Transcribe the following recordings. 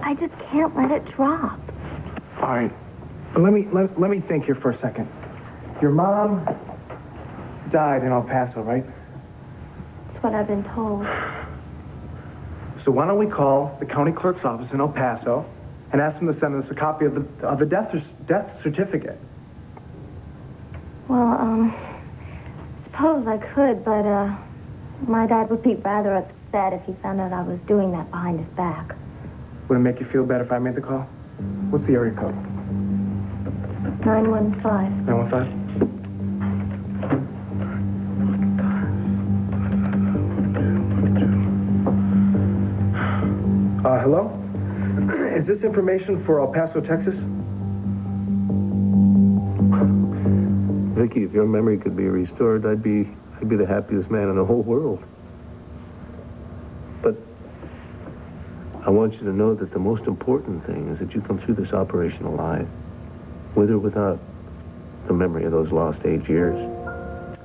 I just can't let it drop. All right. Let me think here for a second. Your mom died in El Paso, right? That's what I've been told. So why don't we call the county clerk's office in El Paso and ask them to send us a copy of the death certificate? Well, suppose I could, but, my dad would be rather upset if he found out I was doing that behind his back. Would it make you feel better if I made the call? What's the area code? 915. 915? Hello? Is this information for El Paso, Texas? Vicky, if your memory could be restored, I'd be the happiest man in the whole world. But I want you to know that the most important thing is that you come through this operation alive, with or without the memory of those lost 8 years.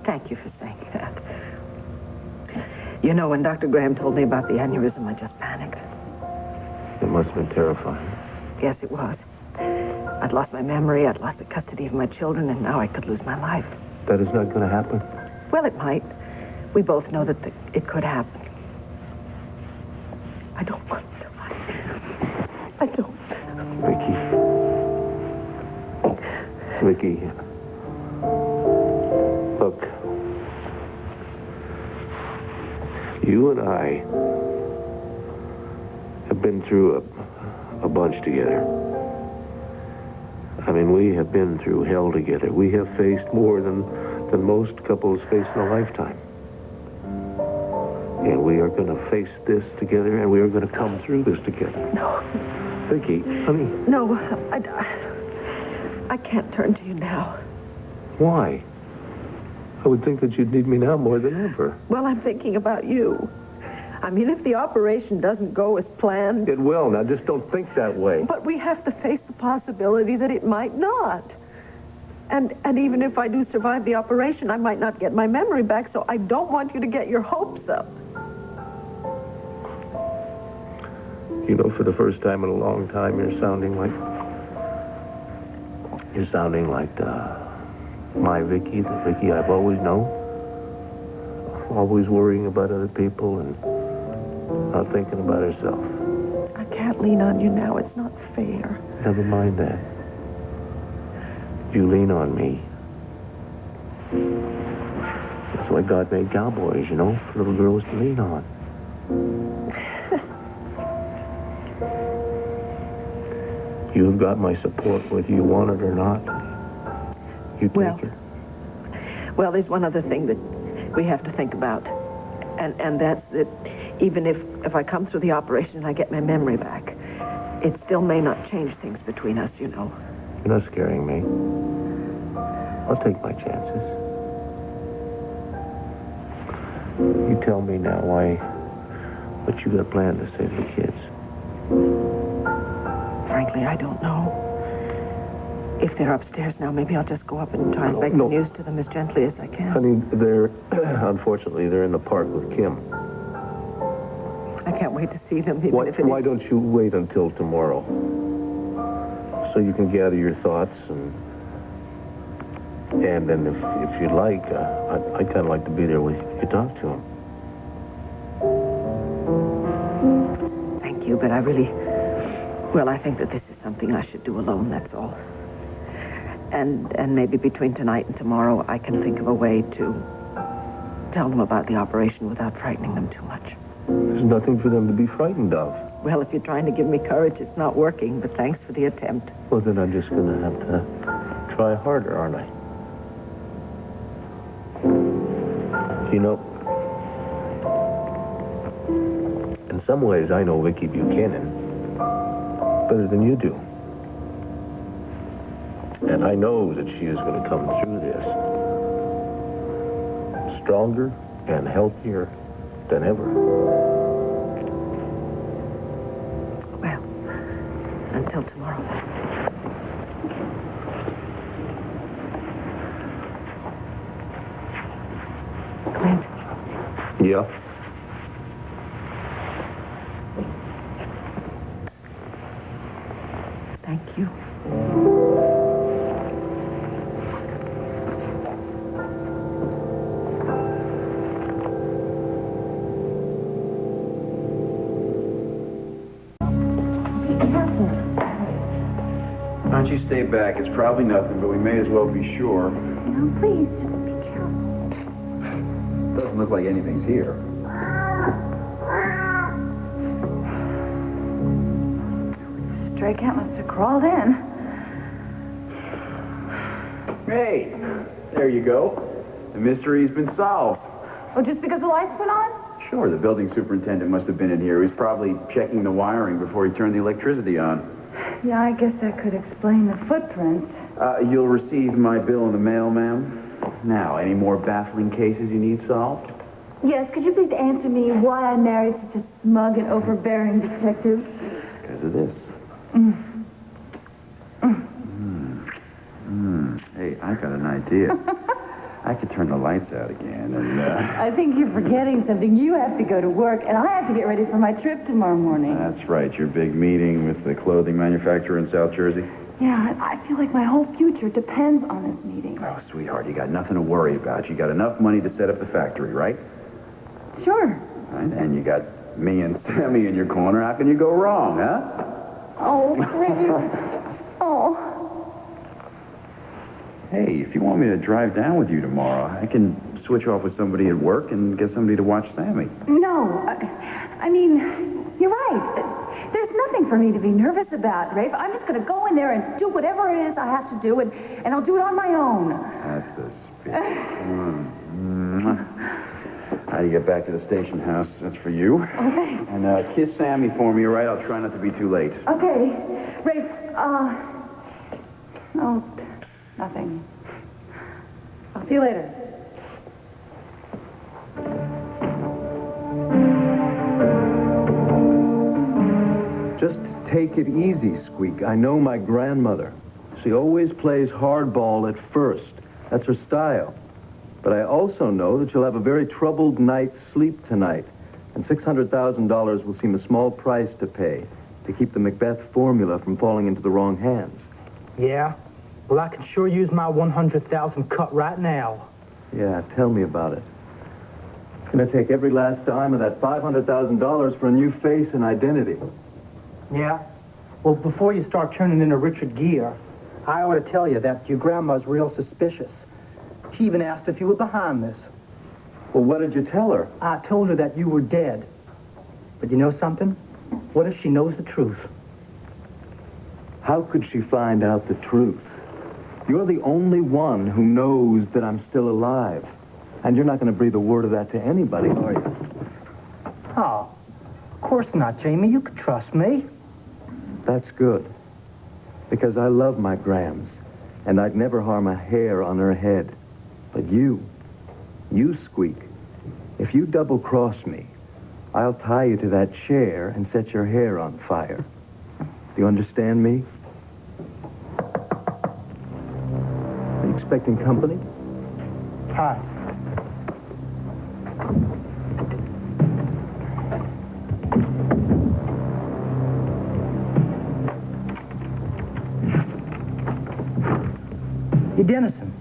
Thank you for saying that. You know, when Dr. Graham told me about the aneurysm, I just panicked. It must have been terrifying. Yes, it was. I'd lost my memory, I'd lost the custody of my children, and now I could lose my life. That is not going to happen? Well, it might. We both know that it could happen. I don't want to. I don't. Vicky, look. You and I have been through a bunch together. I mean, we have been through hell together. We have faced more than most couples face in a lifetime. And we are going to face this together, and we are going to come through this together. No. Vicky, honey. No, I can't turn to you now. Why? I would think that you'd need me now more than ever. Well, I'm thinking about you. I mean, if the operation doesn't go as planned... It will. Now, just don't think that way. But we have to face the possibility that it might not. And even if I do survive the operation, I might not get my memory back, so I don't want you to get your hopes up. You know, for the first time in a long time, you're sounding like my Vicky, the Vicky I've always known. Always worrying about other people and not thinking about herself. I can't lean on you now. It's not fair. Never mind that. You lean on me. That's why God made cowboys, you know, for little girls to lean on. You've got my support whether you want it or not. You take it. Well, there's one other thing that we have to think about. And that's that even if I come through the operation and I get my memory back, it still may not change things between us, you know. You're not scaring me. I'll take my chances. You tell me now what you got planned to save the kids. Frankly, I don't know. If they're upstairs now, maybe I'll just go up and try and break the news to them as gently as I can. Honey, unfortunately, they're in the park with Kim. I can't wait to see them, Why don't you wait until tomorrow? So you can gather your thoughts and then if you'd like, I'd kind of like to be there with you to talk to them. Thank you, but I think that this is something I should do alone, that's all. And maybe between tonight and tomorrow, I can think of a way to tell them about the operation without frightening them too much. There's nothing for them to be frightened of. Well, if you're trying to give me courage, it's not working, but thanks for the attempt. Well, then I'm just going to have to try harder, aren't I? You know, in some ways, I know Vicky Buchanan better than you do. And I know that she is going to come through this stronger and healthier than ever. Well, until tomorrow then. Clint? Yeah? Thank you. Why don't you stay back? It's probably nothing, but we may as well be sure. No, please, just be careful. Doesn't look like anything's here. Stray cat must have crawled in. Hey, there you go. The mystery's been solved. Oh, just because the lights went on? Sure, the building superintendent must have been in here. He was probably checking the wiring before he turned the electricity on. Yeah, I guess that could explain the footprints. You'll receive my bill in the mail, ma'am. Now, any more baffling cases you need solved? Yes, could you please answer me why I married such a smug and overbearing detective? Because of this. Hey, I got an idea. I could turn the lights out again and, I think you're forgetting something. You have to go to work, and I have to get ready for my trip tomorrow morning. That's right, your big meeting with the clothing manufacturer in South Jersey. Yeah, I feel like my whole future depends on this meeting. Oh, sweetheart, you got nothing to worry about. You got enough money to set up the factory, right? Sure. Right, and you got me and Sammy in your corner. How can you go wrong, huh? Oh, great. Oh. Hey, if you want me to drive down with you tomorrow, I can switch off with somebody at work and get somebody to watch Sammy. No, I mean, you're right. There's nothing for me to be nervous about, Rafe. I'm just going to go in there and do whatever it is I have to do, and I'll do it on my own. That's the spirit. How do you get back to the station house? That's for you. Okay. And kiss Sammy for me, all right? I'll try not to be too late. Okay. Rafe, oh, nothing. I'll see you later. Just take it easy, Squeak. I know my grandmother. She always plays hardball at first. That's her style. But I also know that she'll have a very troubled night's sleep tonight. And $600,000 will seem a small price to pay to keep the Macbeth formula from falling into the wrong hands. Yeah? Well, I can sure use my 100,000 cut right now. Yeah, tell me about it. Gonna take every last dime of that $500,000 for a new face and identity. Yeah? Well, before you start turning into Richard Gere, I ought to tell you that your grandma's real suspicious. She even asked if you were behind this. Well, what did you tell her? I told her that you were dead. But you know something? What if she knows the truth? How could she find out the truth? You're the only one who knows that I'm still alive. And you're not going to breathe a word of that to anybody, are you? Oh, of course not, Jamie. You can trust me. That's good. Because I love my Grams. And I'd never harm a hair on her head. But you, Squeak, if you double-cross me, I'll tie you to that chair and set your hair on fire. Do you understand me? Are you expecting company? Hi. Hey, Dennison.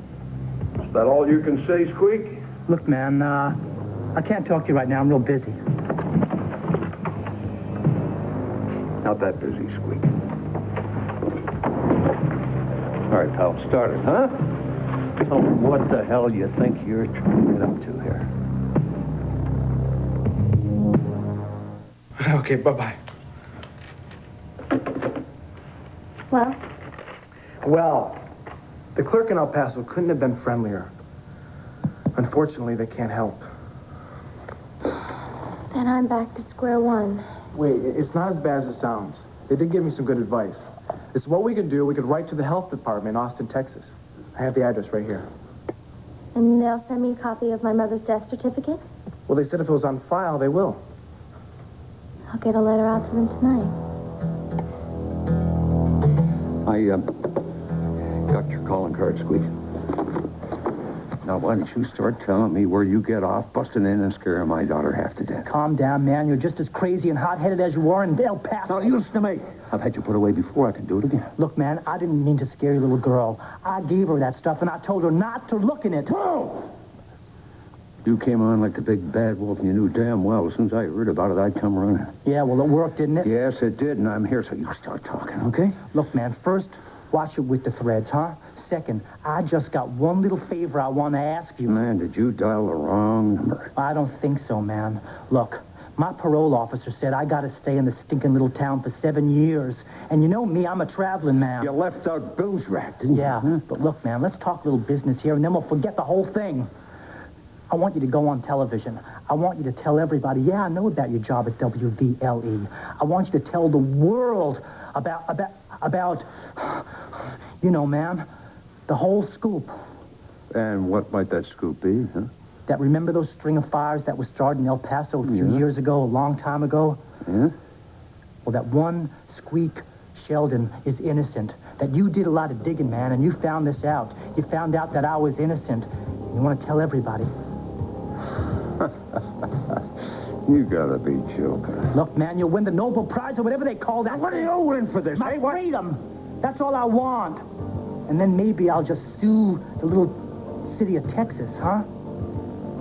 Is that all you can say, Squeak? Look, man, I can't talk to you right now. I'm real busy. Not that busy, Squeak. All right, pal, start it, huh? Tell me what the hell you think you're trying to get up to here. Okay, bye-bye. Well, Well, the clerk in El Paso couldn't have been friendlier. Unfortunately, they can't help. then I'm back to square one. Wait, it's not as bad as it sounds. They did give me some good advice. It's what we could do. We could write to the health department in Austin, Texas. I have the address right here. And they'll send me a copy of my mother's death certificate? Well, they said if it was on file, they will. I'll get a letter out to them tonight. I got your calling card, Squeak. Now, why don't you start telling me where you get off busting in and scaring my daughter half to death? Calm down, man. You're just as crazy and hot-headed as you are in El Paso. Now, listen to me. I've had you put away before. I can do it again. Look, man, I didn't mean to scare your little girl. I gave her that stuff, and I told her not to look in it. Oh! You came on like the big bad wolf, and you knew damn well as soon as I heard about it, I'd come running. Yeah, well, it worked, didn't it? Yes, it did, and I'm here, so you start talking, okay? Look, man, first, watch it with the threads, huh? Second, I just got one little favor I want to ask you. Man, did you dial the wrong number? I don't think so, man. Look, my parole officer said I got to stay in the stinking little town for 7 years. And you know me, I'm a traveling man. You left out Bill's rat, didn't you? Yeah, but look, man, let's talk a little business here, and then we'll forget the whole thing. I want you to go on television. I want you to tell everybody, yeah, I know about your job at WVLE. I want you to tell the world about, you know, man, the whole scoop. And what might that scoop be, huh? That remember those string of fires that were started in El Paso a few years ago, a long time ago? Yeah? Well, that one Squeak Sheldon is innocent. That you did a lot of digging, man, and you found this out. You found out that I was innocent. You want to tell everybody. You gotta be joking. Look, man, you'll win the Nobel Prize or whatever they call that. What are you win for this? My freedom. That's all I want. And then maybe I'll just sue the little city of Texas, huh?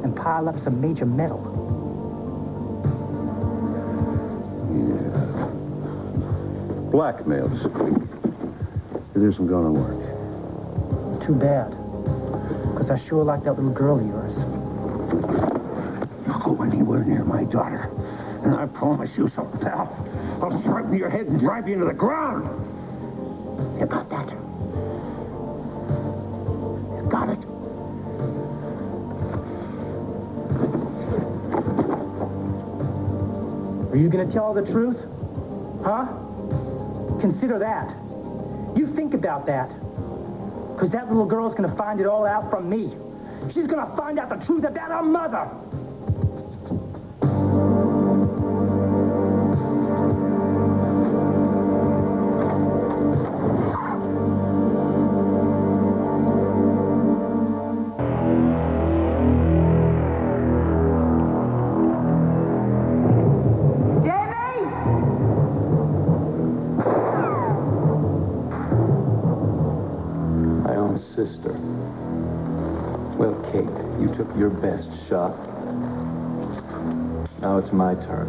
And pile up some major metal. Yeah. Blackmail, Squeak. It isn't gonna work. Too bad. Because I sure like that little girl of yours. Don't go anywhere near my daughter. And I promise you something, pal. I'll straighten your head and drive you into the ground. You got that? You got it? Are you going to tell the truth? Huh? Consider that. You think about that. Because that little girl's going to find it all out from me. She's going to find out the truth about her mother. Sister. Well, Kate, you took your best shot. Now it's my turn.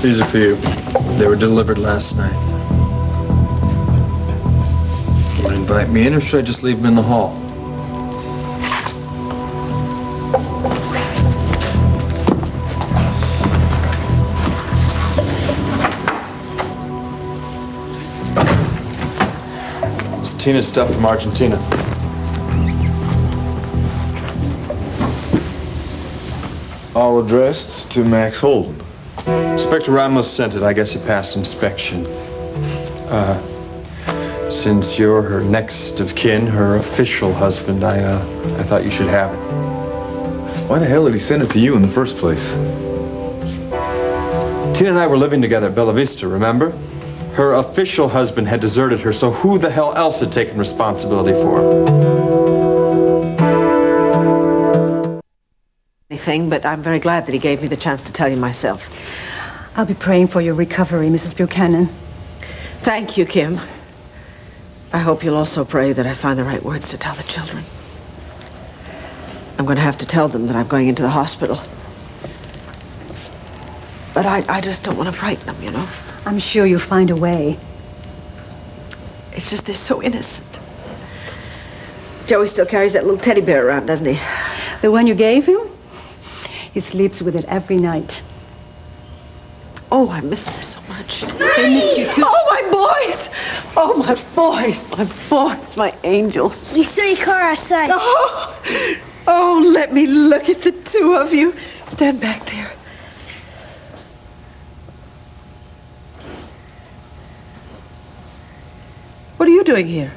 These are for you. They were delivered last night. You want to invite me in, or should I just leave them in the hall? It's Tina's stuff from Argentina. All addressed to Max Holden. Inspector Ramos sent it. I guess it passed inspection. Since you're her next of kin, her official husband, I thought you should have it. Why the hell did he send it to you in the first place? Tina and I were living together at Bella Vista, remember? Her official husband had deserted her, so who the hell else had taken responsibility for her? Anything, but I'm very glad that he gave me the chance to tell you myself. I'll be praying for your recovery, Mrs. Buchanan. Thank you, Kim. I hope you'll also pray that I find the right words to tell the children. I'm going to have to tell them that I'm going into the hospital. But I just don't want to frighten them, you know? I'm sure you'll find a way. It's just they're so innocent. Joey still carries that little teddy bear around, doesn't he? The one you gave him? He sleeps with it every night. Oh, I miss them so much. They miss you too. Oh, my boys! Oh, my boys, my angels. We saw your car outside. Oh, let me look at the two of you. Stand back there. What are you doing here?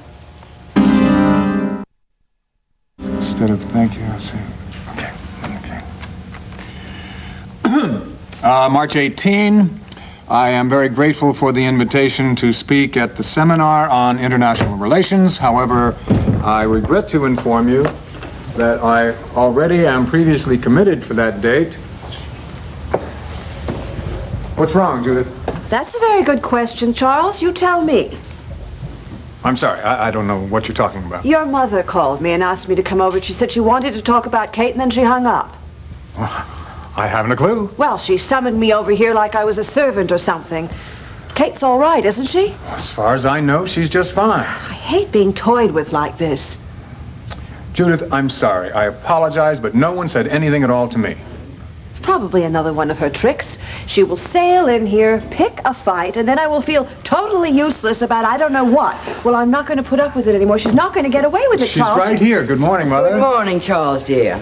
Instead of thank you, I'll say, okay. March 18, I am very grateful for the invitation to speak at the seminar on international relations. However, I regret to inform you that I already am previously committed for that date. What's wrong, Judith? That's a very good question, Charles. You tell me. I'm sorry, I don't know what you're talking about. Your mother called me and asked me to come over. She said she wanted to talk about Kate, and then she hung up. I haven't a clue. Well, she summoned me over here like I was a servant or something. Kate's all right, isn't she? As far as I know, she's just fine. I hate being toyed with like this. Judith, I'm sorry. I apologize, but no one said anything at all to me. It's probably another one of her tricks. She will sail in here, pick a fight, and then I will feel totally useless about I don't know what. Well, I'm not going to put up with it anymore. She's not going to get away with it, She's Charles. right here. Good morning, Mother. Good morning, Charles, dear.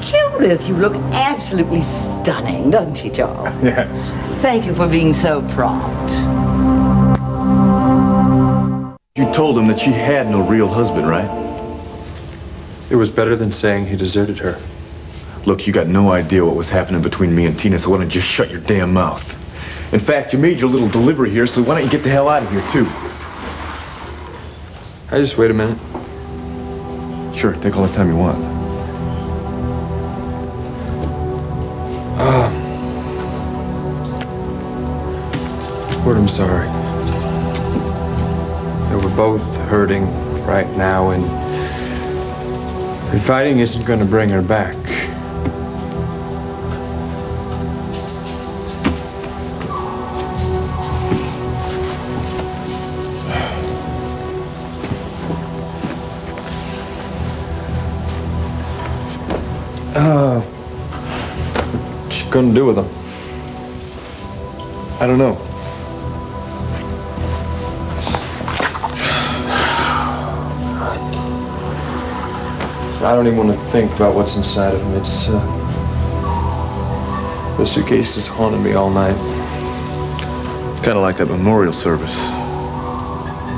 Judith, you look absolutely stunning, doesn't she, Charles? Yes. Thank you for being so prompt. You told him that she had no real husband, right? It was better than saying he deserted her. Look, you got no idea what was happening between me and Tina, so why don't you just shut your damn mouth? In fact, you made your little delivery here, so why don't you get the hell out of here, too? I just wait a minute. Sure, take all the time you want. Lord, I'm sorry. We're both hurting right now, and fighting isn't going to bring her back. What's she going to do with them? I don't know. I don't even want to think about what's inside of him. It's, the suitcase has haunted me all night. Kind of like that memorial service.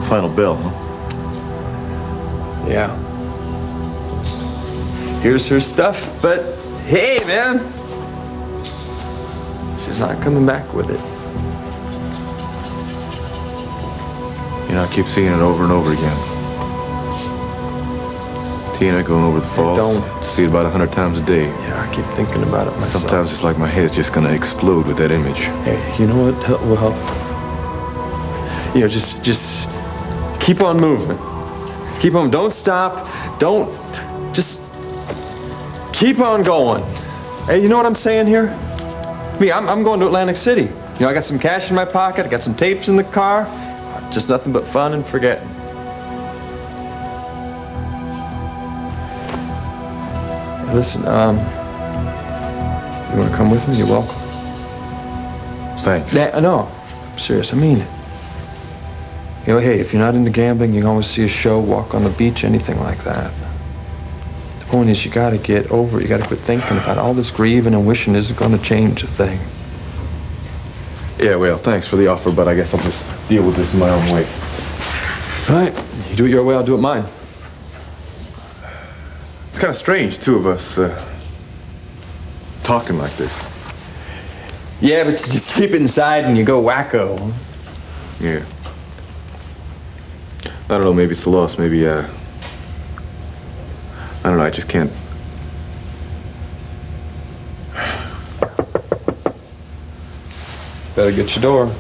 Final bell, huh? Yeah. Here's her stuff, but hey, man. She's not coming back with it. You know, I keep seeing it over and over again. Tina going over the falls. Don't. See it about 100 times a day. Yeah, I keep thinking about it myself. Sometimes it's like my head's just gonna explode with that image. Hey, you know what will help? You know, just keep on moving. Keep on, don't stop. Just keep on going. Hey, you know what I'm saying here? Me, I'm going to Atlantic City. You know, I got some cash in my pocket, I got some tapes in the car. Just nothing but fun and forgetting. Listen, you want to come with me? You're welcome. Thanks. No, I'm serious. I mean it. You know, hey, if you're not into gambling, you can always see a show, walk on the beach, anything like that. The point is, you got to get over it. You got to quit thinking about it. All this grieving and wishing isn't going to change a thing. Yeah, well, thanks for the offer, but I guess I'll just deal with this in my own way. All right. You do it your way, I'll do it mine. It's kind of strange, two of us, talking like this. Yeah, but you just keep it inside and you go wacko. Yeah. I don't know, maybe it's the loss, maybe, I don't know, I just can't. Better get your door.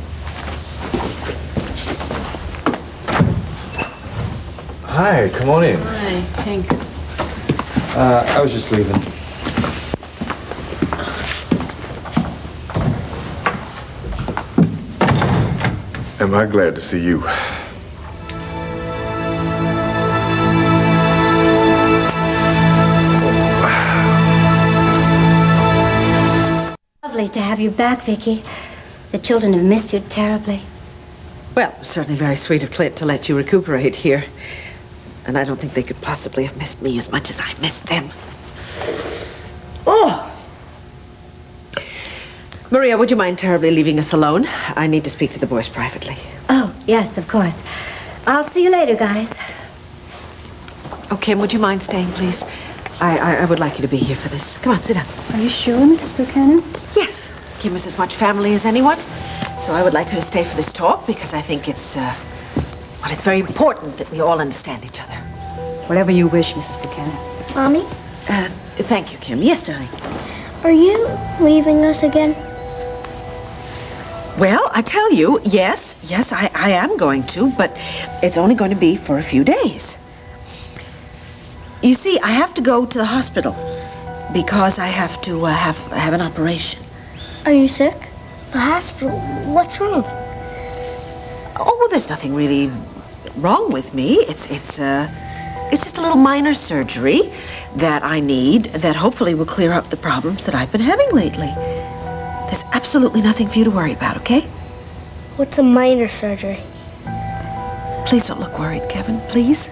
Hi, come on in. Hi, thanks. I was just leaving. Am I glad to see you? Lovely to have you back, Vicky. The children have missed you terribly. Well, it was certainly very sweet of Clint to let you recuperate here. And I don't think they could possibly have missed me as much as I missed them. Oh! Maria, would you mind terribly leaving us alone? I need to speak to the boys privately. Oh, yes, of course. I'll see you later, guys. Oh, Kim, would you mind staying, please? I would like you to be here for this. Come on, sit down. Are you sure, Mrs. Buchanan? Yes. Kim is as much family as anyone. So I would like her to stay for this talk because I think it's, well, it's very important that we all understand each other. Whatever you wish, Mrs. Buchanan. Mommy, Thank you, Kim. Yes, darling. are you leaving us again? Well, I tell you, yes, I am going to, but it's only going to be for a few days. You see, I have to go to the hospital because I have to have an operation. Are you sick? The hospital? What's wrong? Oh, well, there's nothing really wrong with me. It's just a little minor surgery that I need that hopefully will clear up the problems that I've been having lately. There's absolutely nothing for you to worry about, okay? What's a minor surgery? Please don't look worried, Kevin, please.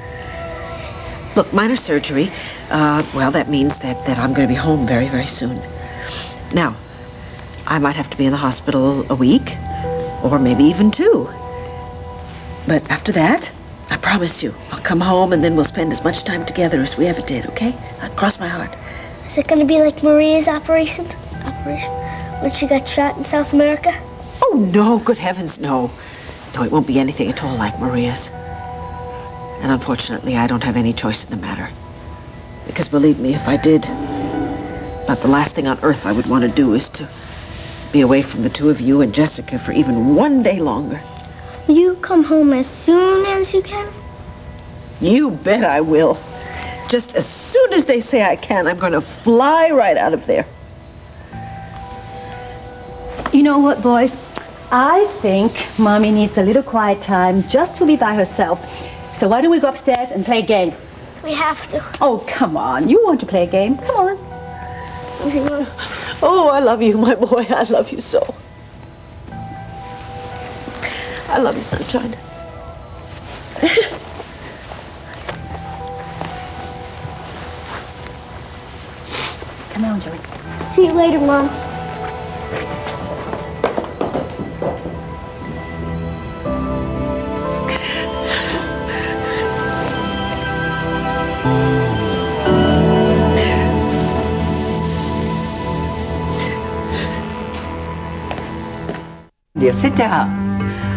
Look, minor surgery, well, that means that I'm going to be home very, very soon. Now, I might have to be in the hospital a week, or maybe even 2. But after that, I promise you, I'll come home and then we'll spend as much time together as we ever did, okay? Cross my heart. Is it going to be like Maria's operation? When she got shot in South America? Oh, no, good heavens, no. No, it won't be anything at all like Maria's. And unfortunately, I don't have any choice in the matter. Because believe me, if I did, about the last thing on earth I would want to do is to be away from the 2 of you and Jessica for even 1 day longer. Will you come home as soon as you can? You bet I will. Just as soon as they say I can, I'm going to fly right out of there. You know what, boys? I think Mommy needs a little quiet time just to be by herself. So why don't we go upstairs and play a game? We have to. Oh, come on. You want to play a game. Come on. Oh, I love you, my boy. I love you so. I love you, sunshine. Come on, Joey. See you later, Mom. Dear, sit down.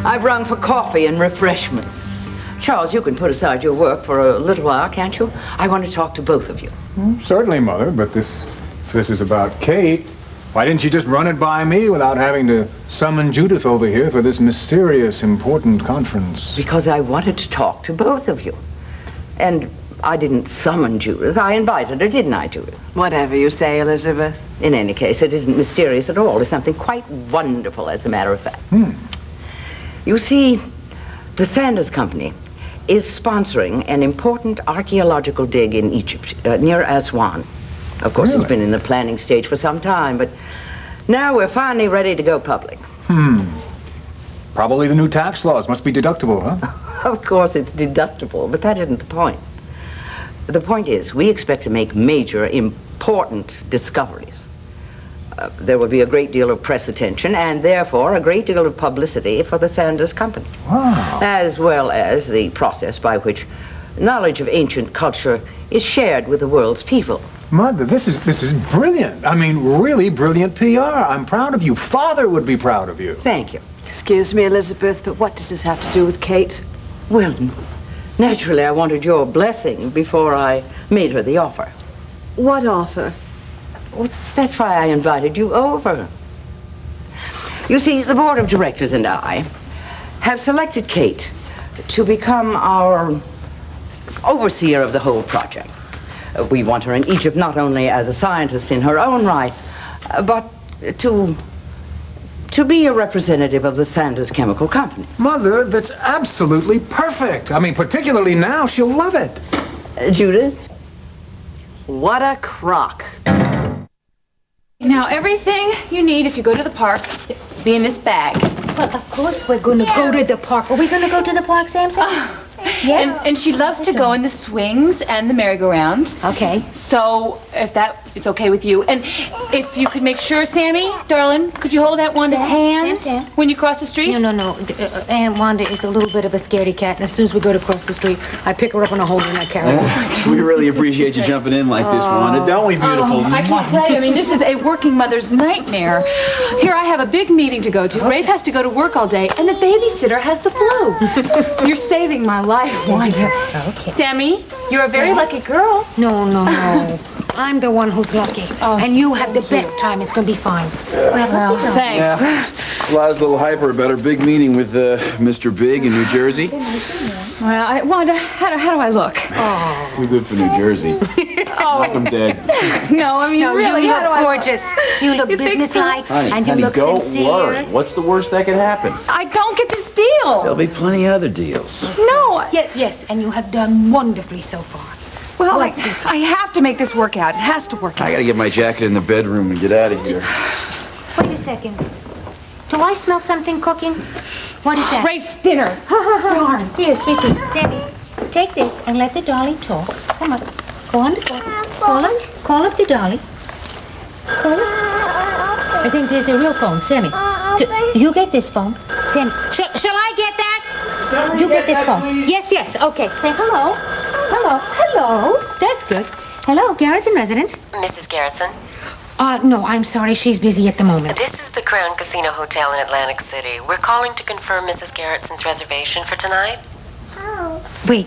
I've rung for coffee and refreshments. Charles, you can put aside your work for a little while, can't you? I want to talk to both of you. Certainly, Mother, but if this is about Kate, why didn't you just run it by me without having to summon Judith over here for this mysterious, important conference? Because I wanted to talk to both of you. And I didn't summon Judith. I invited her, didn't I, Judith? Whatever you say, Elizabeth. In any case, it isn't mysterious at all. It's something quite wonderful, as a matter of fact. You see, the Sanders Company is sponsoring an important archaeological dig in Egypt, near Aswan. Of course, It's been in the planning stage for some time, but now we're finally ready to go public. Probably the new tax laws must be deductible, huh? Of course, it's deductible, but that isn't the point. The point is, we expect to make major, important discoveries. There will be a great deal of press attention and therefore a great deal of publicity for the Sanders Company. Wow. As well as the process by which knowledge of ancient culture is shared with the world's people. Mother, this is brilliant. I mean, really brilliant PR. I'm proud of you. Father would be proud of you. Thank you. Excuse me, Elizabeth, but what does this have to do with Kate? Well, naturally, I wanted your blessing before I made her the offer. What offer? Well, that's why I invited you over. You see, the board of directors and I have selected Kate to become our overseer of the whole project. We want her in Egypt not only as a scientist in her own right, but to be a representative of the Sanders Chemical Company. Mother, that's absolutely perfect. I mean, particularly now, she'll love it. Judith? What a crock. Now, everything you need if you go to the park, be in this bag. Well, of course we're going to go to the park. Are we going to go to the park, Samson? Yes. And she loves to go in the swings and the merry-go-round. Okay. So, if that is okay with you, and if you could make sure, Sammy, darling, could you hold Aunt Wanda's hand when you cross the street? No. Aunt Wanda is a little bit of a scaredy cat, and as soon as we go to cross the street, I pick her up and I hold her and I carry her. We really appreciate you jumping in like this, Wanda. Don't we, beautiful? I can't tell you. I mean, this is a working mother's nightmare. Here, I have a big meeting to go to. Rafe has to go to work all day, and the babysitter has the flu. You're saving my life, Wanda. Okay. Sammy, you're a very lucky girl. No. I'm the one who's lucky. And you have the best time. It's going to be fine. Well, thanks. Yeah. Lala's a little hyper about her big meeting with Mr. Big in New Jersey. Well, Wanda, how do I look? Oh. Too good for New Jersey. Knock 'em dead. No, I mean, really, you how do look I gorgeous. You look businesslike, Honey, and you look don't sincere. worry. What's the worst that could happen? I don't get this deal. There'll be plenty of other deals. No. Yes, and you have done wonderfully so far. Well, I have to make this work out. It has to work out. I gotta get my jacket in the bedroom and get out of here. Wait a second. Do I smell something cooking? What is that? Rafe's dinner. Darn. Here, sweetie. Sammy, take this and let the dolly talk. Come on. Go on the phone. Call up the dolly. Call up. I think there's a real phone. Sammy, you get this phone. Sammy, shall I get that? You get this phone. Yes. Okay. Say hello. Hello. That's good. Hello, Garrettson residence. Mrs. Garrettson? No, I'm sorry. She's busy at the moment. This is the Crown Casino Hotel in Atlantic City. We're calling to confirm Mrs. Garrettson's reservation for tonight. Wait,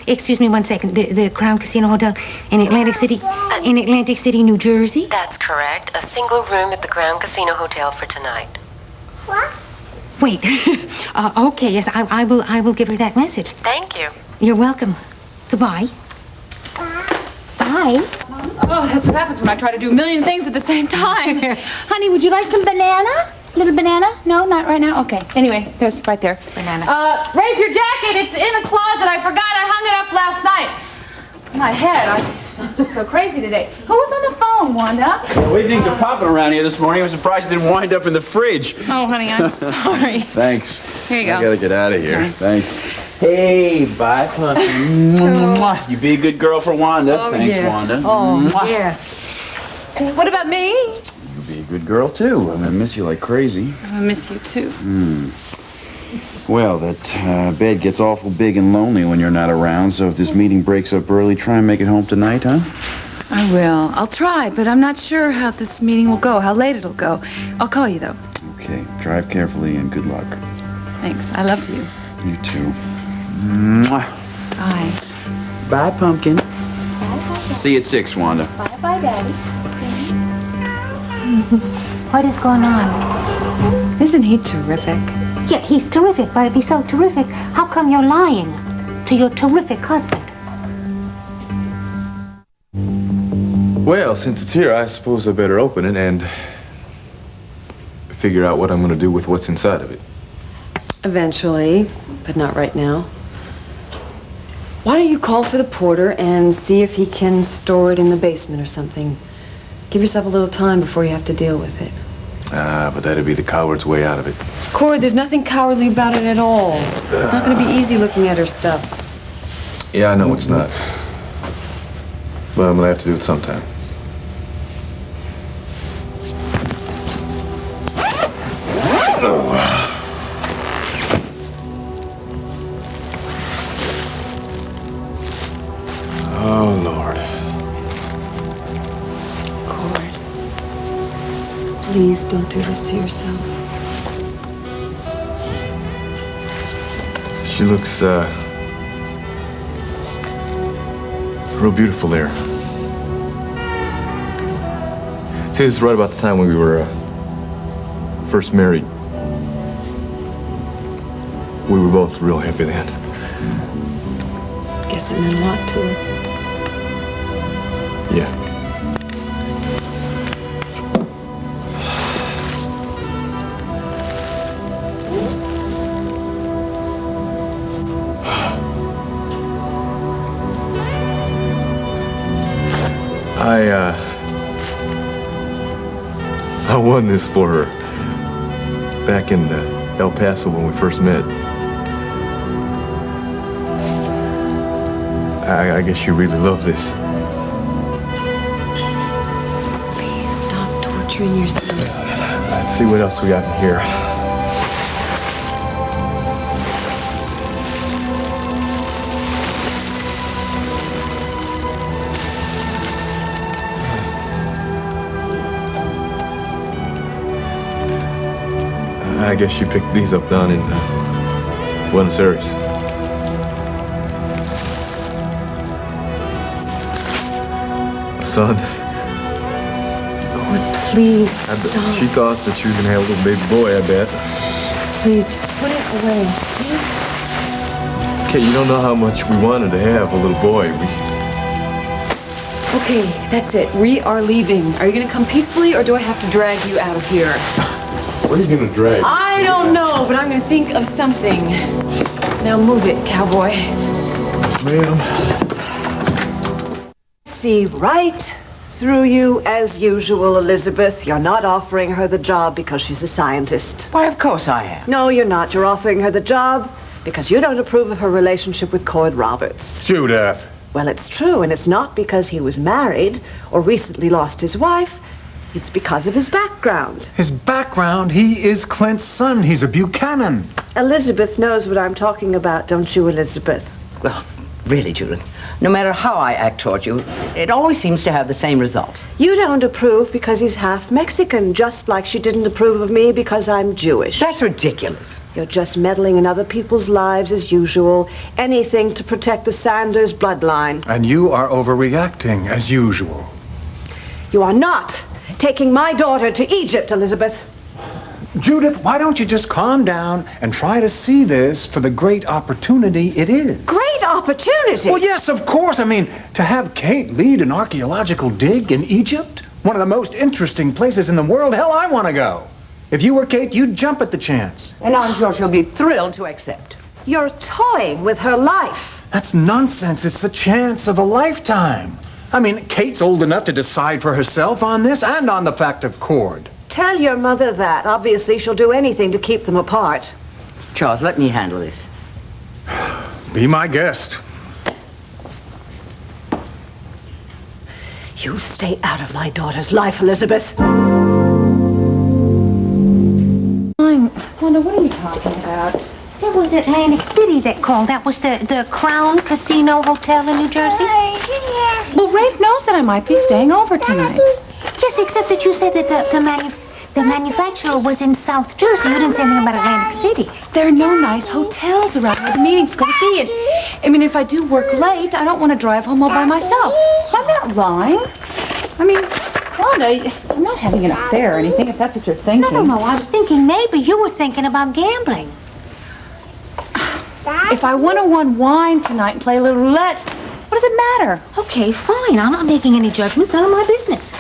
excuse me one second. The Crown Casino Hotel in Atlantic City, New Jersey? That's correct. A single room at the Crown Casino Hotel for tonight. What? Wait. Okay, yes, I will give her that message. Thank you. You're welcome. Goodbye. Bye. Oh, that's what happens when I try to do a million things at the same time. Honey, would you like some banana? Little banana? No, not right now? Okay. Anyway, there's right there. Banana. Rafe, your jacket. It's in a closet. I forgot. I hung it up last night. My head. I'm just so crazy today. Who was on the phone, Wanda? The way things are popping around here this morning, I'm surprised it didn't wind up in the fridge. Oh, honey, I'm sorry. Thanks. Here you go. I gotta get out of here. Okay. Thanks. Hey, bye, Pumpkin. You be a good girl for Wanda. Oh, Thanks, yeah. Wanda. Oh, yeah. What about me? You be a good girl, too. I'm gonna miss you like crazy. I miss you, too. Well, that bed gets awful big and lonely when you're not around, so if this meeting breaks up early, try and make it home tonight, huh? I will. I'll try, but I'm not sure how this meeting will go, how late it'll go. I'll call you, though. Okay. Drive carefully and good luck. Thanks. I love you. You too. Mwah. Bye. Bye, Pumpkin. See you at 6, Wanda. Bye, Daddy. What is going on? Isn't he terrific? Yeah, he's terrific, but if he's so terrific, how come you're lying to your terrific husband? Well, since it's here, I suppose I better open it and figure out what I'm going to do with what's inside of it. Eventually, but not right now. Why don't you call for the porter and see if he can store it in the basement or something? Give yourself a little time before you have to deal with it. Ah, but that'd be the coward's way out of it. Cord, there's nothing cowardly about it at all. It's not going to be easy looking at her stuff. Yeah, I know it's not. But I'm going to have to do it sometime. Oh, Lord. Cord, please don't do this to yourself. She looks, real beautiful there. See, this is right about the time when we were, first married. We were both real happy then. Guess it meant a lot to her. Yeah. I won this for her. back in El Paso when we first met. I guess you really love this. Please stop torturing yourself. Let's see what else we got in here. I guess you picked these up down in Buenos Aires. Son. God, please stop. She thought that she was gonna have a little baby boy, I bet. Please, just put it away. Okay, you don't know how much we wanted to have a little boy. Okay, that's it. We are leaving. Are you going to come peacefully, or do I have to drag you out of here? Where are you gonna drag? I don't know, but I'm going to think of something. Now move it, cowboy. Yes, ma'am. See right through you as usual, Elizabeth. You're not offering her the job because she's a scientist. Why, of course I am. No, you're not. You're offering her the job because you don't approve of her relationship with Cord Roberts. Judith. Well, it's true, and it's not because he was married or recently lost his wife. It's because of his background. His background? He is Clint's son. He's a Buchanan. Elizabeth knows what I'm talking about, don't you, Elizabeth? Well, really, Judith, no matter how I act toward you, it always seems to have the same result. You don't approve because he's half Mexican, just like she didn't approve of me because I'm Jewish. That's ridiculous. You're just meddling in other people's lives as usual. Anything to protect the Sanders bloodline. And you are overreacting, as usual. You are not taking my daughter to Egypt, Elizabeth. Judith, why don't you just calm down and try to see this for the great opportunity it is? Great opportunity? Well, yes, of course. I mean, to have Kate lead an archaeological dig in Egypt, one of the most interesting places in the world, hell, I want to go. If you were Kate, you'd jump at the chance. And I'm sure she'll be thrilled to accept. You're toying with her life. That's nonsense. It's the chance of a lifetime. I mean, Kate's old enough to decide for herself on this and on the fact of Cord. Tell your mother that. Obviously, she'll do anything to keep them apart. Charles, let me handle this. Be my guest. You stay out of my daughter's life, Elizabeth. Wanda, what are you talking about? That was Atlantic City that called. That was the Crown Casino Hotel in New Jersey. Well, Rafe knows that I might be staying over tonight. Yes, except that you said that the manufacturer was in South Jersey. You didn't say anything about Atlantic City. There are no nice hotels around where the meeting's going to be. And, I mean, if I do work late, I don't want to drive home all by myself. So I'm not lying. I mean, Wanda, I'm not having an affair or anything, if that's what you're thinking. No. I was thinking maybe you were thinking about gambling. If I want to unwind tonight and play a little roulette, what does it matter? Okay, fine. I'm not making any judgments. None of my business.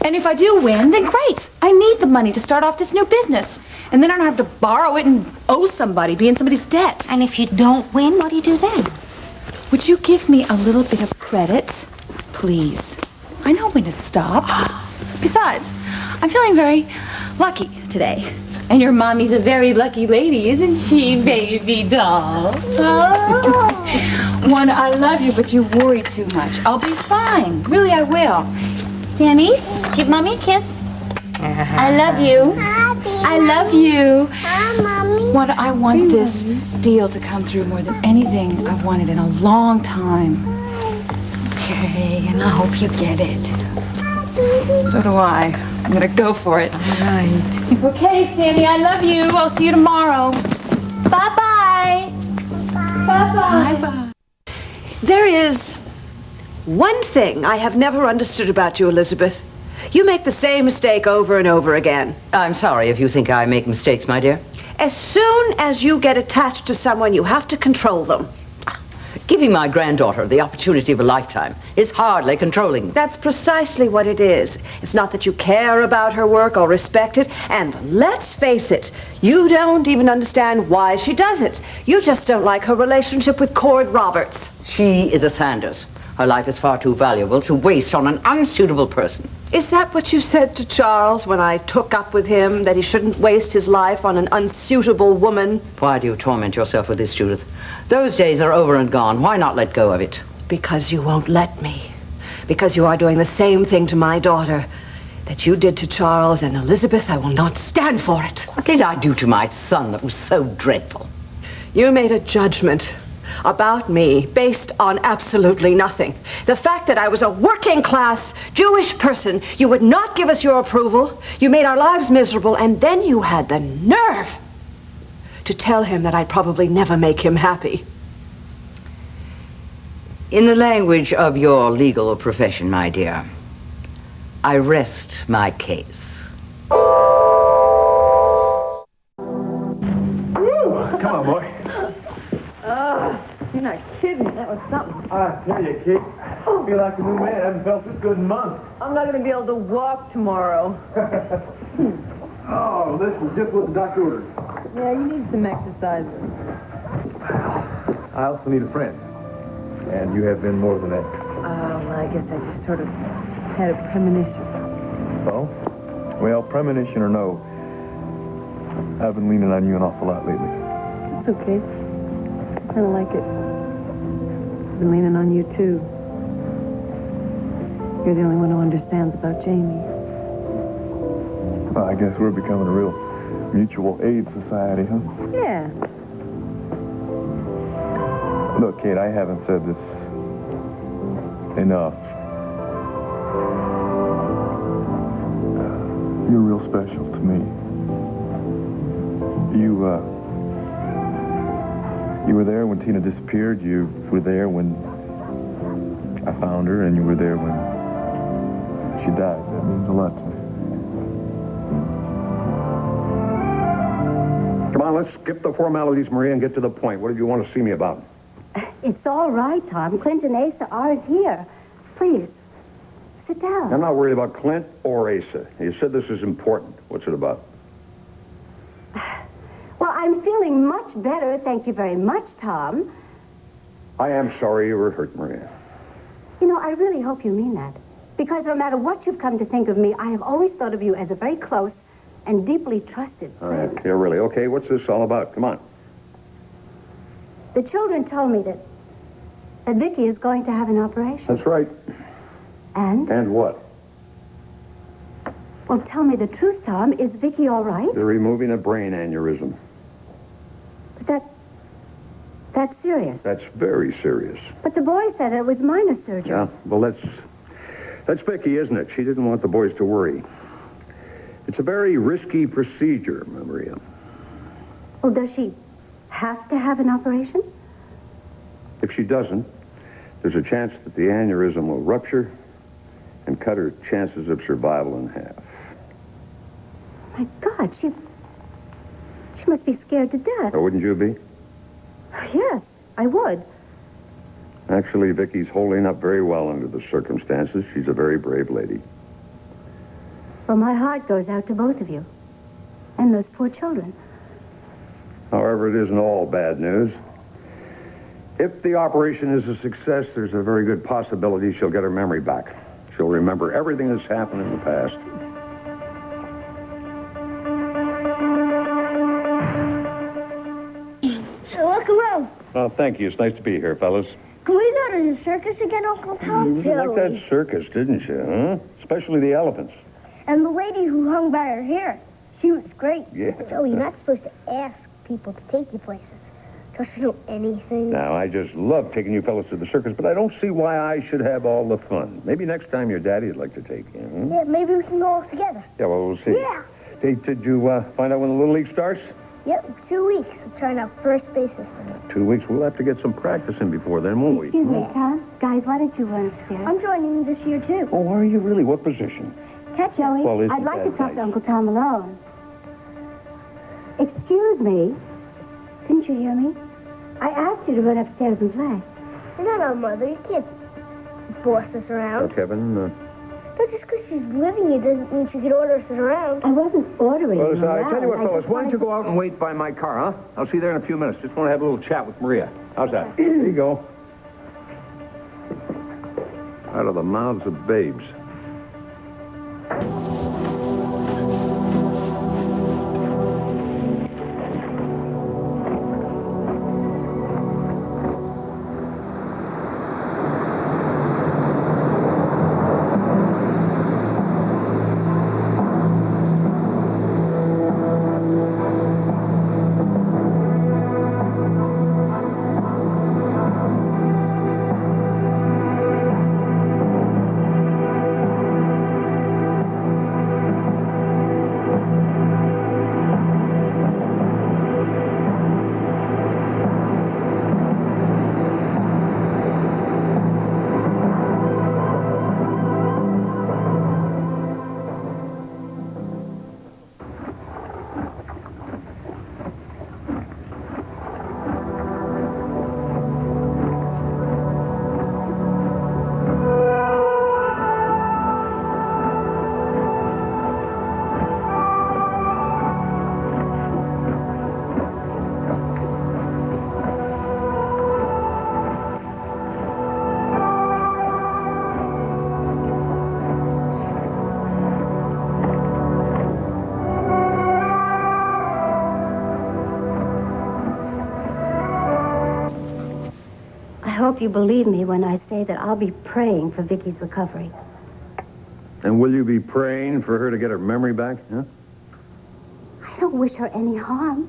And if I do win, then great. I need the money to start off this new business. And then I don't have to borrow it and owe somebody, be in somebody's debt. And if you don't win, what do you do then? Would you give me a little bit of credit, please? I know when to stop. Besides, I'm feeling very lucky today. And your mommy's a very lucky lady, isn't she, baby doll? Wanda, I love you, but you worry too much. I'll be fine. Really, I will. Sammy, give Mommy a kiss. I love you. I love you. Wanda, I want this deal to come through more than anything I've wanted in a long time. Okay, and I hope you get it. So do I. I'm gonna go for it. All right. Okay, Sammy, I love you. I'll see you tomorrow. Bye-bye. Bye-bye. Bye-bye. There is one thing I have never understood about you, Elizabeth. You make the same mistake over and over again. I'm sorry if you think I make mistakes, my dear. As soon as you get attached to someone, you have to control them. Giving my granddaughter the opportunity of a lifetime is hardly controlling them. That's precisely what it is. It's not that you care about her work or respect it. And let's face it, you don't even understand why she does it. You just don't like her relationship with Cord Roberts. She is a Sanders. Her life is far too valuable to waste on an unsuitable person. Is that what you said to Charles when I took up with him, that he shouldn't waste his life on an unsuitable woman? Why do you torment yourself with this, Judith? Those days are over and gone. Why not let go of it? Because you won't let me. Because you are doing the same thing to my daughter that you did to Charles and Elizabeth. I will not stand for it. What did I do to my son that was so dreadful? You made a judgment about me based on absolutely nothing. The fact that I was a working-class Jewish person, you would not give us your approval. You made our lives miserable, and then you had the nerve to tell him that I'd probably never make him happy. In the language of your legal profession, my dear, I rest my case. Come on, boy. You're not kidding. That was something. I tell you, Kate, I feel like a new man. I haven't felt this good in months. I'm not going to be able to walk tomorrow. Oh, this is just what the doctor ordered. Yeah, you need some exercises. I also need a friend. And you have been more than that. I guess I just sort of had a premonition. Oh? Well, premonition or no, I've been leaning on you an awful lot lately. It's okay. I kind of like it. I've been leaning on you, too. You're the only one who understands about Jamie. Well, I guess we're becoming a real mutual aid society, huh? Yeah. Look, Kate, I haven't said this enough. You're real special to me. You were there when Tina disappeared. You were there when I found her, and you were there when she died. That means a lot to me. Come on, let's skip the formalities, Maria, and get to the point. What did you want to see me about? It's all right, Tom. Clint and Asa aren't here. Please, sit down. I'm not worried about Clint or Asa. You said this is important. What's it about? Well, I'm feeling much better, thank you very much, Tom. I am sorry you were hurt, Maria. You know, I really hope you mean that. Because no matter what you've come to think of me, I have always thought of you as a very close and deeply trusted friend. Yeah, really. Okay, what's this all about? Come on. The children told me that Vicky is going to have an operation. That's right. And? And what? Well, tell me the truth, Tom. Is Vicky all right? They're removing a brain aneurysm. But that's serious. That's very serious. But the boy said it was minor surgery. Yeah, well, that's Vicky, isn't it? She didn't want the boys to worry. It's a very risky procedure, Maria. Well, does she have to have an operation? If she doesn't, there's a chance that the aneurysm will rupture and cut her chances of survival in half. My God, she must be scared to death. Or wouldn't you be? Yes, I would. Actually, Vicky's holding up very well under the circumstances. She's a very brave lady. Well, my heart goes out to both of you. And those poor children. However, it isn't all bad news. If the operation is a success, there's a very good possibility she'll get her memory back. She'll remember everything that's happened in the past. Welcome home. Oh, thank you. It's nice to be here, fellas. Can we go to the circus again, Uncle Tom? You liked that circus, didn't you, huh? Especially the elephants. And the lady who hung by her hair, she was great. Yeah. Joey, you're not supposed to ask people to take you places. Don't you know anything? Now, I just love taking you fellas to the circus, but I don't see why I should have all the fun. Maybe next time your daddy'd like to take you. Hmm? Yeah, maybe we can go all together. Yeah, well, we'll see. Yeah. Hey, did you find out when the Little League starts? Yep, 2 weeks. I'm trying out first bases. 2 weeks. We'll have to get some practice in before then, won't we? Excuse me, Tom. Guys, why don't you run upstairs? I'm joining you this year, too. Oh, are you really? What position? Catch, Joey. Well, isn't I'd like to that talk nice? to Uncle Tom alone. Excuse me. Didn't you hear me? I asked you to run upstairs and play. You're not our mother. You can't boss us around. Kevin, But just because she's living here doesn't mean she can order us around. I wasn't ordering well, you listen, I around. tell you what, I fellas, just why don't you wanted go out and wait by my car, huh? I'll see you there in a few minutes. Just want to have a little chat with Maria. How's that? There you go. out of the mouths of babes. I hope you believe me when I say that I'll be praying for Vicky's recovery. And will you be praying for her to get her memory back, huh? I don't wish her any harm.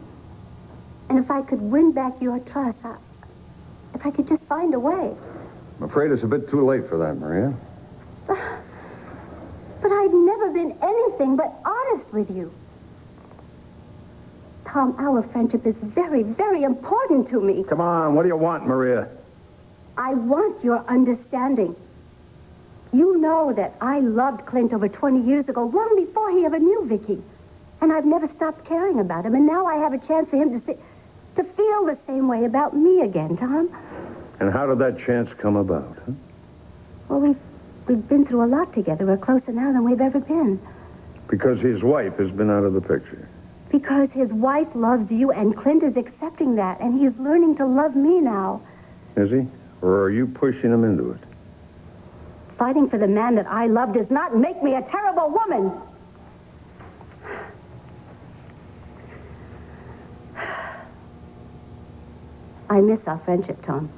And if I could win back your trust, if I could just find a way. I'm afraid it's a bit too late for that, Maria. But I've never been anything but honest with you. Tom, our friendship is very, very important to me. Come on, what do you want, Maria? I want your understanding. You know that I loved Clint over 20 years ago, long before he ever knew Vicky. And I've never stopped caring about him. And now I have a chance for him to feel the same way about me again, Tom. And how did that chance come about, huh? Well, we've been through a lot together. We're closer now than we've ever been. Because his wife has been out of the picture. Because his wife loves you, and Clint is accepting that, and he's learning to love me now. Is he? Or are you pushing him into it? Fighting for the man that I love does not make me a terrible woman. I miss our friendship, Tom.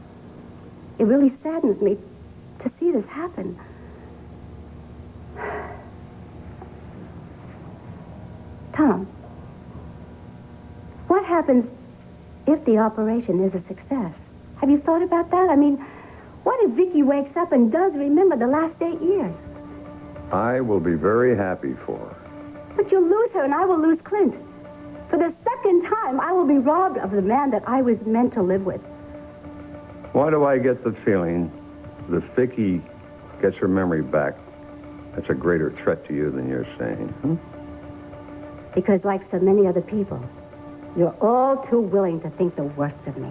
It really saddens me to see this happen. Tom, what happens if the operation is a success? Have you thought about that? I mean, what if Vicky wakes up and does remember the last 8 years? I will be very happy for her. But you'll lose her and I will lose Clint. For the second time, I will be robbed of the man that I was meant to live with. Why do I get the feeling that if Vicky gets her memory back, that's a greater threat to you than you're saying, huh? Because like so many other people, you're all too willing to think the worst of me.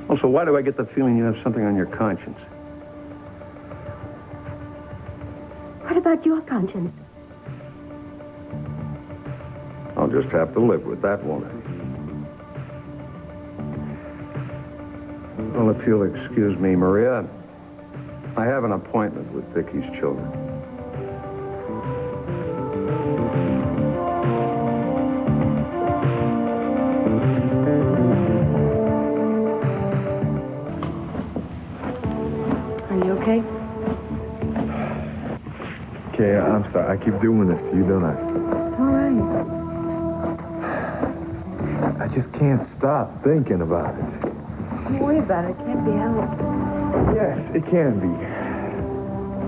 Also, why do I get the feeling you have something on your conscience? What about your conscience? I'll just have to live with that, won't I? Well, if you'll excuse me, Maria, I have an appointment with Vicky's children. Okay? Okay, I'm sorry. I keep doing this to you, don't I? It's all right. I just can't stop thinking about it. Don't worry about it. It can't be helped. Yes, it can be.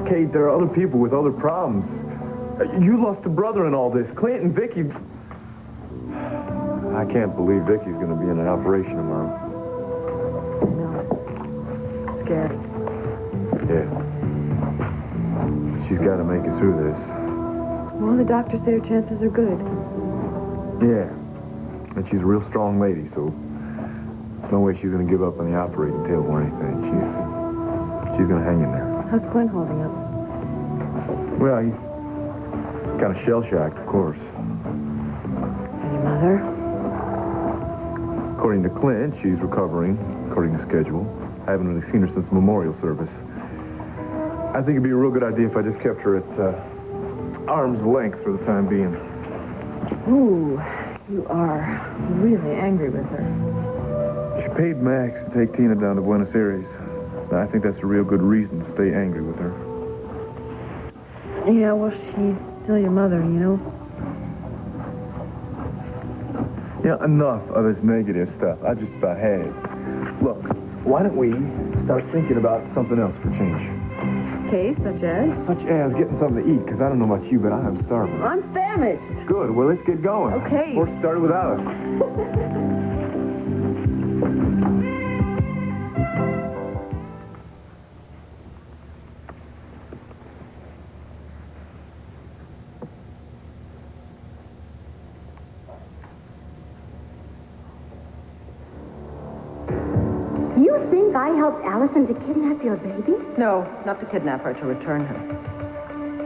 Kate, there are other people with other problems. You lost a brother in all this. Clint and Vicky. I can't believe Vicky's going to be in an operation tomorrow. No. Scared. Yeah. She's got to make it through this. Well, the doctors say her chances are good. Yeah. And she's a real strong lady, so there's no way she's going to give up on the operating table or anything. She's going to hang in there. How's Clint holding up? Well, he's kind of shell-shocked, of course. And your mother? According to Clint, she's recovering, according to schedule. I haven't really seen her since the memorial service. I think it'd be a real good idea if I just kept her at arm's length for the time being. Ooh, you are really angry with her. She paid Max to take Tina down to Buenos Aires. And I think that's a real good reason to stay angry with her. Yeah, well, she's still your mother, you know? Yeah, enough of this negative stuff. I just about had it. Look, why don't we start thinking about something else for change? Okay, such as? Such as getting something to eat, because I don't know about you, but I'm starving. I'm famished. Good, well, let's get going. Okay. Sports started without us. You think I helped Allison to kidnap your baby? No, not to kidnap her, to return her.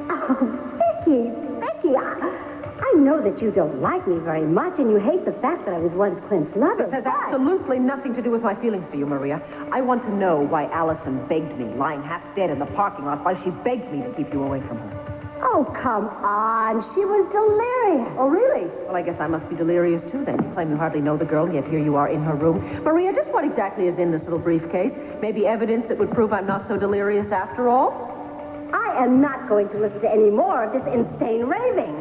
Oh, Becky, I know that you don't like me very much, and you hate the fact that I was once Clint's lover. This has absolutely nothing to do with my feelings for you, Maria. I want to know why Allison begged me, lying half dead in the parking lot, why she begged me to keep you away from her. Oh, come on. She was delirious. Oh, really? Well, I guess I must be delirious, too, then. You claim you hardly know the girl, yet here you are in her room. Maria, just what exactly is in this little briefcase? Maybe evidence that would prove I'm not so delirious after all? I am not going to listen to any more of this insane raving.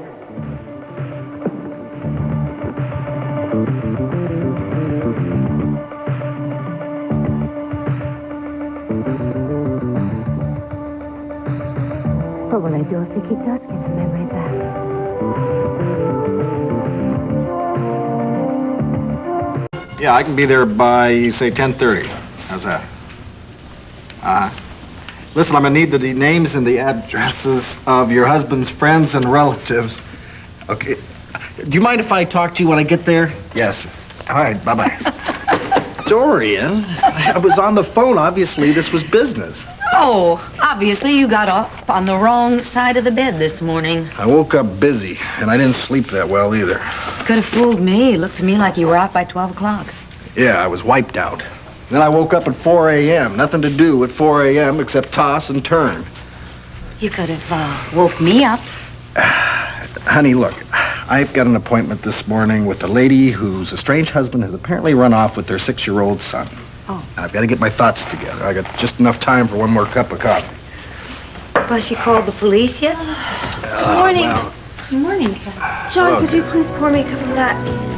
What will I do if Vicky does get her memory back? Yeah, I can be there by, say, 10:30. How's that? Listen, I'm gonna need the names and the addresses of your husband's friends and relatives. Okay. Do you mind if I talk to you when I get there? Yes. All right, bye-bye. Dorian, I was on the phone. Obviously, this was business. Oh, obviously you got off on the wrong side of the bed this morning. I woke up busy, and I didn't sleep that well either. Could have fooled me. It looked to me like you were out by 12 o'clock. Yeah, I was wiped out. Then I woke up at 4 a.m. Nothing to do at 4 a.m. except toss and turn. You could have woke me up. Honey, look, I've got an appointment this morning with a lady whose estranged husband has apparently run off with their 6-year-old son. Oh. I've got to get my thoughts together. I got just enough time for one more cup of coffee. Has she called the police yet? Good morning. Well. Good morning. John, Hello, could you dear. please pour me a cup of that